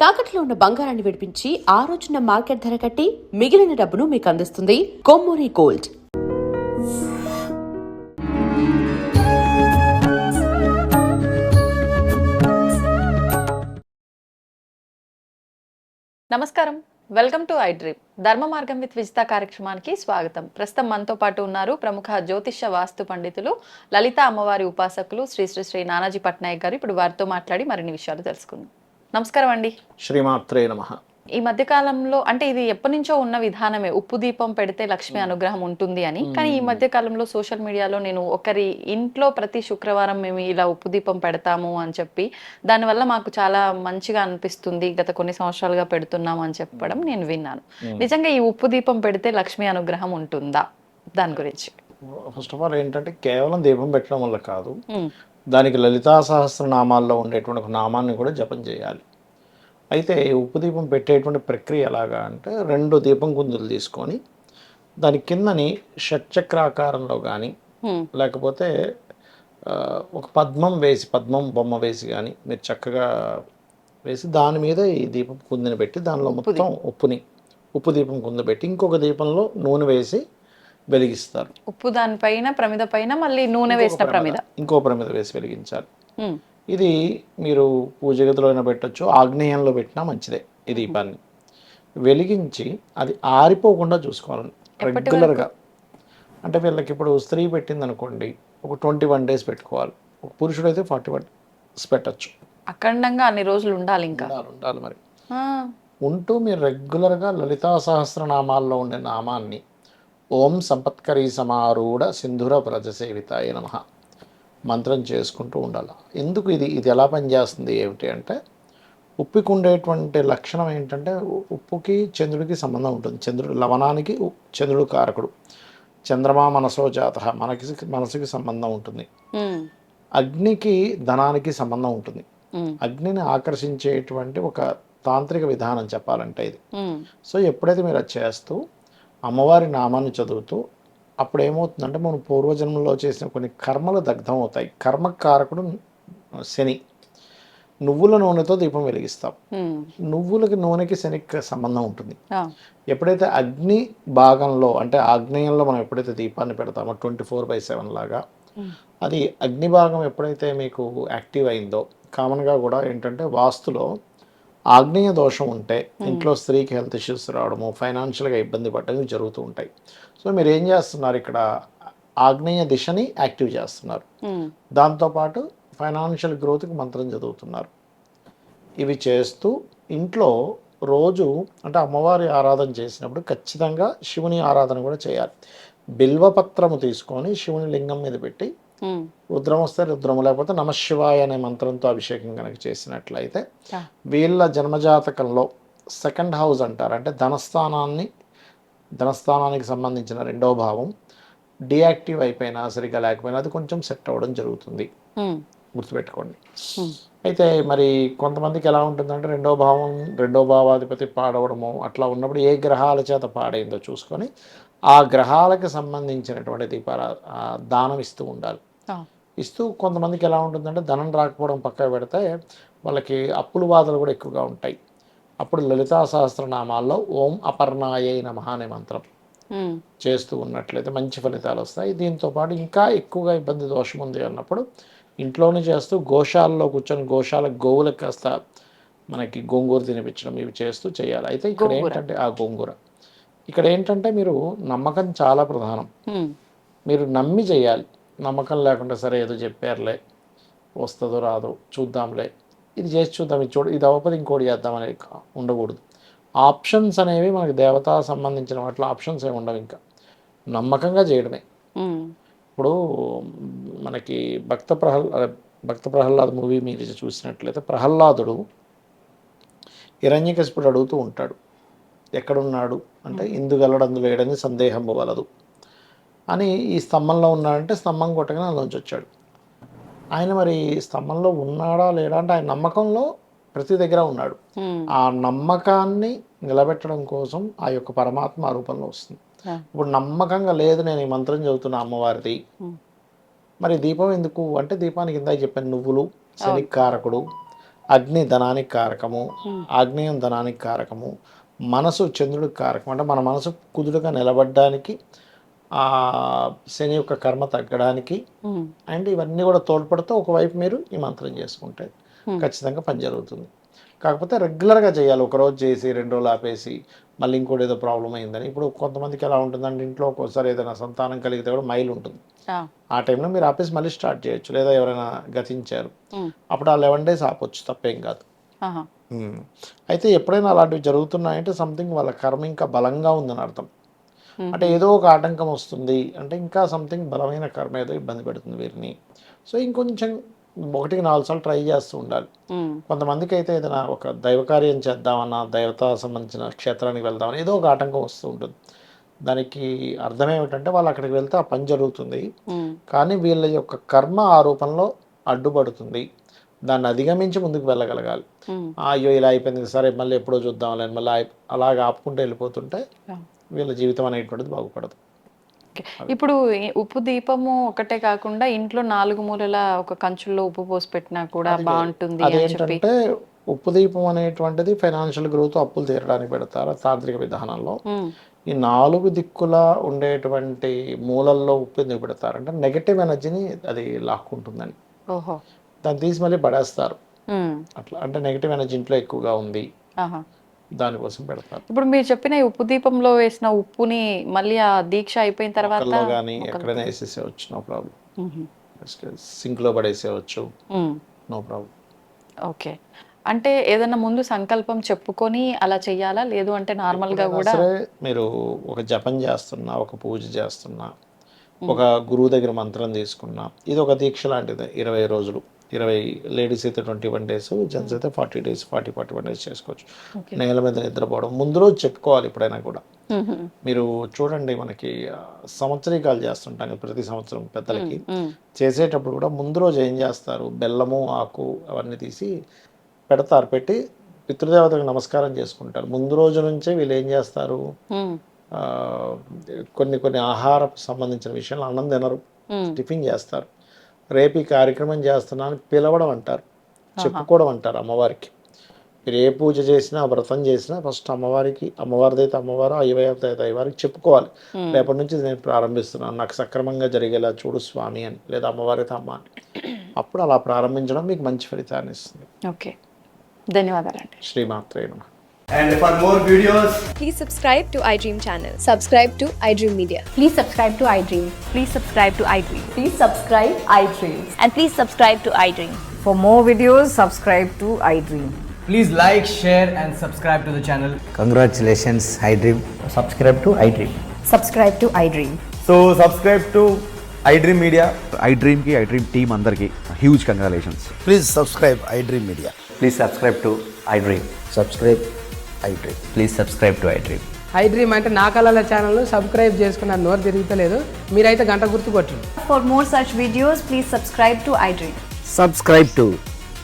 తాకట్లో ఉన్న బంగారాన్ని విడిపించి ఆ రోజున మార్కెట్ ధర కట్టి మిగిలిన డబ్బును మీకు అందిస్తుంది కొమ్మూరి గోల్డ్. నమస్కారం, వెల్కమ్ టు ఐ డ్రీమ్. ధర్మ మార్గం విత్ విజిత కార్యక్రమానికి స్వాగతం. ప్రస్తుతం మనతో పాటు ఉన్నారు ప్రముఖ జ్యోతిష్య వాస్తు పండితులు, లలిత అమ్మవారి ఉపాసకులు శ్రీ శ్రీ శ్రీ నానాజీ పట్నాయక్ గారు. ఇప్పుడు వారితో మాట్లాడి మరిన్ని విషయాలు తెలుసుకుందాం. నమస్కారం అండి. శ్రీమాత్రే నమః. ఈ మధ్య కాలంలో అంటే ఇది ఎప్పటి నుంచో ఉన్న విధానమే, ఉప్పు దీపం పెడితే లక్ష్మి అనుగ్రహం ఉంటుంది అని. కానీ ఈ మధ్య కాలంలో సోషల్ మీడియాలో నేను ఒకరి ఇంట్లో ప్రతి శుక్రవారం మేము ఇలా ఉప్పు దీపం పెడతాము అని చెప్పి, దానివల్ల మాకు చాలా మంచిగా అనిపిస్తుంది, గత కొన్ని సంవత్సరాలుగా పెడుతున్నాము అని చెప్పడం నేను విన్నాను. నిజంగా ఈ ఉప్పు దీపం పెడితే లక్ష్మి అనుగ్రహం ఉంటుందా? దాని గురించి ఫస్ట్ ఆఫ్ ఆల్ ఏంటంటే కేవలం దీపం పెట్టడం వల్ల కాదు, దానికి లలితా సహస్రనామాల్లో ఉండేటువంటి ఒక నామాన్ని కూడా జపం చేయాలి. అయితే ఉప్పు దీపం పెట్టేటువంటి ప్రక్రియ ఎలాగా అంటే, 2 దీపం కుందులు తీసుకొని దాని కిందని షట్చక్రాకారంలో కానీ లేకపోతే ఒక పద్మం బొమ్మ వేసి కానీ మీరు చక్కగా వేసి దాని మీద ఈ దీపం కుందిని పెట్టి దానిలో మొత్తం ఉప్పు దీపం కుందు పెట్టి ఇంకొక దీపంలో నూనె వేసి వెలిగిస్తారు. ఉప్పు దానిపైన ప్రమిద పైన మళ్ళీ నూనె వేసిన ప్రమిద, ఇంకో ప్రమిద వేసి వెలిగించాలి. ఇది మీరు పూజ గదిలో అయినా పెట్టచ్చు, ఆగ్నేయంలో పెట్టినా మంచిదే. ఈ దీపాన్ని వెలిగించి అది ఆరిపోకుండా చూసుకోవాలి రెగ్యులర్గా. అంటే వీళ్ళకి ఇప్పుడు స్త్రీ పెట్టింది అనుకోండి, ఒక 21 days పెట్టుకోవాలి. ఒక పురుషుడు అయితే 41 days పెట్టచ్చు. అఖండంగా అన్ని రోజులు ఉండాలి. ఇంకా ఉండాలి మరి. ఉంటూ మీరు రెగ్యులర్గా లలితా సహస్రనామాల్లో ఉండే నామాన్ని ఓం సంపత్కరీ సమారూఢ సింధుర ప్రజసేవితాయ నమః మంత్రం చేసుకుంటూ ఉండాలి. ఎందుకు ఇది ఎలా పనిచేస్తుంది ఏమిటి అంటే, ఉప్పుకి ఉండేటువంటి లక్షణం ఏంటంటే, ఉప్పుకి చంద్రుడికి సంబంధం ఉంటుంది. చంద్రుడు లవణానికి చంద్రుడు కారకుడు. చంద్రమా మనసో జాత, మనసుకి సంబంధం ఉంటుంది. అగ్నికి ధనానికి సంబంధం ఉంటుంది. అగ్నిని ఆకర్షించేటువంటి ఒక తాంత్రిక విధానం చెప్పాలంటే ఇది. సో ఎప్పుడైతే మీరు అది చేస్తూ అమ్మవారి నామాన్ని చదువుతూ, అప్పుడు ఏమవుతుందంటే, మనం పూర్వజన్మలో చేసిన కొన్ని కర్మలు దగ్ధం అవుతాయి. కర్మకారకుడు శని. నువ్వుల నూనెతో దీపం వెలిగిస్తాం. నువ్వులకి నూనెకి శనికి సంబంధం ఉంటుంది. ఎప్పుడైతే అగ్ని భాగంలో అంటే ఆగ్నేయంలో మనం ఎప్పుడైతే దీపాన్ని పెడతామో 24/7 లాగా, అది అగ్ని భాగం ఎప్పుడైతే మీకు యాక్టివ్ అయిందో, కామన్గా కూడా ఏంటంటే వాస్తులో ఆగ్నేయ దోషం ఉంటే ఇంట్లో స్త్రీకి హెల్త్ ఇష్యూస్ రావడము, ఫైనాన్షియల్గా ఇబ్బంది పడడం జరుగుతూ ఉంటాయి. సో మీరు ఏం చేస్తున్నారు, ఇక్కడ ఆగ్నేయ దిశని యాక్టివ్ చేస్తున్నారు. దాంతోపాటు ఫైనాన్షియల్ గ్రోత్కి మంత్రం చదువుతున్నారు. ఇవి చేస్తూ ఇంట్లో రోజు అంటే అమ్మవారి ఆరాధన చేసినప్పుడు ఖచ్చితంగా శివుని ఆరాధన కూడా చేయాలి. బిల్వపత్రము తీసుకొని శివుని లింగం మీద పెట్టి, రుద్రం వస్తే రుద్రము, లేకపోతే నమశివాయ అనే మంత్రంతో అభిషేకం కనుక చేసినట్లయితే వీళ్ళ జన్మజాతకంలో 2nd house అంటారు, అంటే ధనస్థానానికి సంబంధించిన 2వ భావం డియాక్టివ్ అయిపోయినా సరిగ్గా లేకపోయినా అది కొంచెం సెట్ అవ్వడం జరుగుతుంది. గుర్తుపెట్టుకోండి. అయితే మరి కొంతమందికి ఎలా ఉంటుందంటే, 2వ భావాధిపతి పాడవడము అట్లా ఉన్నప్పుడు ఏ గ్రహాల చేత పాడైందో చూసుకొని ఆ గ్రహాలకు సంబంధించినటువంటి దానం ఇస్తూ ఉండాలి. ఇస్తూ కొంతమందికి ఎలా ఉంటుందంటే, ధనం రాకపోవడం పక్కన పెడితే వాళ్ళకి అప్పులు బాధలు కూడా ఎక్కువగా ఉంటాయి. అప్పుడు లలితా సహస్రనామాల్లో ఓం అపర్ణాయై నమః అనే మంత్రం చేస్తూ ఉన్నట్లయితే మంచి ఫలితాలు వస్తాయి. దీంతో పాటు ఇంకా ఎక్కువగా ఇబ్బంది దోషం ఉంది అన్నప్పుడు ఇంట్లోనే చేస్తూ గోశాలలో కూర్చొని గోవులకు కాస్త మనకి గోంగూర తినిపించడం, ఇవి చేస్తూ చేయాలి. అయితే ఇక్కడ ఏంటంటే గోంగూర ఇక్కడ ఏంటంటే మీరు నమ్మకం చాలా ప్రధానం. మీరు నమ్మి చేయాలి. నమ్మకం లేకుండా సరే ఏదో చెప్పారులే, వస్తుందో రాదో చూద్దాంలే, ఇది చేసి చూద్దాం, ఇది అవ్వకపోతే ఇంకోటి చేద్దామని ఉండకూడదు. ఆప్షన్స్ అనేవి మనకి దేవతా సంబంధించిన వాటిలో ఆప్షన్స్ ఏమి ఉండవు. ఇంకా నమ్మకంగా చేయడమే. ఇప్పుడు మనకి భక్త ప్రహ్లాద్ మూవీ మీరు చూసినట్లయితే, ప్రహ్లాదుడు హిరణ్యకశిపుడు అడుగుతూ ఉంటాడు, ఎక్కడున్నాడు అంటే, ఇందుగలడందు లేడని సందేహం వలదు అని. ఈ స్తంభంలో ఉన్నాడంటే స్తంభం కొట్టగానే అందులోంచి వచ్చాడు. ఆయన మరి స్తంభంలో ఉన్నాడా లేడా అంటే, ఆయన నమ్మకంలో ప్రతి దగ్గర ఉన్నాడు. ఆ నమ్మకాన్ని నిలబెట్టడం కోసం ఆ యొక్క పరమాత్మ రూపంలో వస్తుంది. ఇప్పుడు నమ్మకంగా లేదు, నేను ఈ మంత్రం చదువుతున్నా అమ్మవారిది, మరి దీపం ఎందుకు అంటే, దీపానికి ఇందాక చెప్పాను, నువ్వులు శనికారకుడు, అగ్ని ధనానికి కారకము, ఆగ్నేయం ధనానికి కారకము, మనసు చంద్రుడికి కారకం. అంటే మన మనసు కుదురుగా నిలబడడానికి, ఆ శని యొక్క కర్మ తగ్గడానికి, అండ్ ఇవన్నీ కూడా తోడ్పడుతూ ఒకవైపు మీరు ఈ మంత్రం చేసుకుంటే ఖచ్చితంగా పని జరుగుతుంది. కాకపోతే రెగ్యులర్గా చేయాలి. ఒకరోజు చేసి 2 రోజులు ఆపేసి మళ్ళీ ఇంకోటి ఏదో ప్రాబ్లం అయిందని. ఇప్పుడు కొంతమందికి ఎలా ఉంటుందంటే ఇంట్లో ఒక్కోసారి ఏదైనా సంతానం కలిగితే కూడా మైలు ఉంటుంది. ఆ టైంలో మీరు ఆపేసి మళ్ళీ స్టార్ట్ చేయొచ్చు. లేదా ఎవరైనా గతించారు అప్పుడు ఆ 11 days ఆపొచ్చు, తప్పేం కాదు. అయితే ఎప్పుడైనా అలాంటివి జరుగుతున్నాయంటే సంథింగ్ వాళ్ళ కర్మ ఇంకా బలంగా ఉందని అర్థం. అంటే ఏదో ఒక ఆటంకం వస్తుంది అంటే ఇంకా సంథింగ్ బలమైన కర్మ ఏదో ఇబ్బంది పెడుతుంది వీరిని. సో ఇంకొంచెం 1-4 సార్లు ట్రై చేస్తూ ఉండాలి. కొంతమందికి అయితే ఏదైనా ఒక దైవకార్యం చేద్దామన్నా, దైవత సంబంధించిన క్షేత్రానికి వెళ్దామని ఏదో ఒక ఆటంకం వస్తూ ఉంటుంది. దానికి అర్థం ఏమిటంటే వాళ్ళు అక్కడికి వెళ్తే ఆ పని జరుగుతుంది, కానీ వీళ్ళ యొక్క కర్మ ఆ రూపంలో అడ్డుపడుతుంది. దాన్ని అధిగమించి ముందుకు వెళ్ళగలగాలి. అయ్యో ఇలా అయిపోయింది సరే మళ్ళీ ఎప్పుడో చూద్దాం మళ్ళీ అలాగ ఆపుకుంటూ వెళ్ళిపోతుంటే వీళ్ళ జీవితం అనేటువంటిది బాగుపడదు. ఇప్పుడు ఉప్పు దీపము ఒకటే కాకుండా ఇంట్లో 4 మూలల ఒక కంచుల్లో ఉప్పు పోసి పెట్టినా కూడా బాగుంటుంది అని చెప్పి. అదేంటంటే ఉప్పు దీపం అనేటువంటిది ఫైనాన్షియల్ గ్రోత్, అప్పులు తీరడానికి పెడతారు తాంత్రిక విధానంలో. ఈ 4 దిక్కుల ఉండేటువంటి మూలల్లో ఉప్పు ఎందుకు పెడతారంటే నెగటివ్ ఎనర్జీని అది లాక్కుంటుందని. దాన్ని తీసి మళ్ళీ పడేస్తారు. అట్లా అంటే నెగటివ్ ఎనర్జీ ఇంట్లో ఎక్కువగా ఉంది, దానికోసం పెడతారు. ఇప్పుడు మీరు చెప్పిన ఈ ఉప్పు దీపంలో వేసిన ఉప్పుని మళ్ళీ ఆ దీక్ష అయిపోయిన తర్వాత కానీ ఎక్కడైనా వేసేసేవచ్చు, నో ప్రాబ్లం. సింక్ లో పడేసేవచ్చు, నో ప్రాబ్లం. ఓకే. అంటే ఏదైనా ముందు సంకల్పం చెప్పుకొని అలా చెయ్యాలా, లేదు అంటే నార్మల్ గా కూడా? సరే మీరు ఒక జపం చేస్తున్నా, ఒక పూజ చేస్తున్నా, ఒక గురువు దగ్గర మంత్రం తీసుకున్నా, ఇది ఒక దీక్ష లాంటిది. 20 రోజులు, 20 లేడీస్ అయితే 21 days, జెంట్స్ అయితే 40 days, 41 days చేసుకోవచ్చు. నేల మీద నిద్రపోవడం ముందు రోజు చెప్పుకోవాలి. ఎప్పుడైనా కూడా మీరు చూడండి, మనకి సంవత్సరీకాలు చేస్తుంటాం ప్రతి సంవత్సరం పెద్దలకి. చేసేటప్పుడు కూడా ముందు రోజు ఏం చేస్తారు, బెల్లము, ఆకు అవన్నీ తీసి పెడతారు. పెట్టి పితృదేవతకు నమస్కారం చేసుకుంటారు. ముందు రోజు నుంచే వీళ్ళు ఏం చేస్తారు, కొన్ని ఆహారం సంబంధించిన విషయాలు అన్నం తినరు, టిఫిన్ చేస్తారు. రేపు ఈ కార్యక్రమం చేస్తున్నాను పిలవడం అంటారు, చెప్పుకోవడం అంటారు అమ్మవారికి. మీరు ఏ పూజ చేసినా, వ్రతం చేసినా ఫస్ట్ అమ్మవారికి, అమ్మవారిదైతే అమ్మవారు, అయ్యవారితో అయితే అయ్యవారికి చెప్పుకోవాలి. రేపటి నుంచి నేను ప్రారంభిస్తున్నాను, నాకు సక్రమంగా జరిగేలా చూడు స్వామి అని, లేదా అమ్మవారితో అమ్మ అని. అప్పుడు అలా ప్రారంభించడం మీకు మంచి ఫలితాన్ని ఇస్తుంది. ఓకే, ధన్యవాదాలండి. శ్రీమాత్రే నమః. And for more videos, please subscribe to iDream channel. Subscribe to iDream Media. Please subscribe to iDream. Please subscribe to iDream. Please subscribe iDream. And please subscribe to iDream. For more videos, subscribe to iDream. please like, share and subscribe to the channel. Congratulations, iDream. Subscribe to iDream. Subscribe to iDream. So subscribe to iDream Media. iDream ki iDream team andarki huge congratulations. Please subscribe iDream Media. Please subscribe to iDream. Subscribe iDream. Please subscribe to iDream. iDream అంటే నా కళల channel subscribe చేసుకున్న నోరు తిరుగుతలేదు, మీరైతే గంట గుర్తు కొట్టండి. For more such videos, please subscribe to iDream. Subscribe to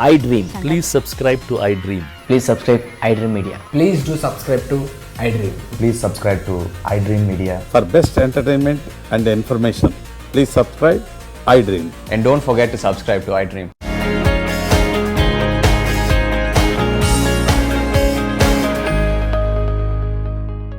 iDream. Please subscribe to iDream. Please subscribe iDream Media. Please do subscribe to iDream. Please subscribe to iDream Media. For best entertainment and information, please subscribe iDream. And don't forget to subscribe to iDream.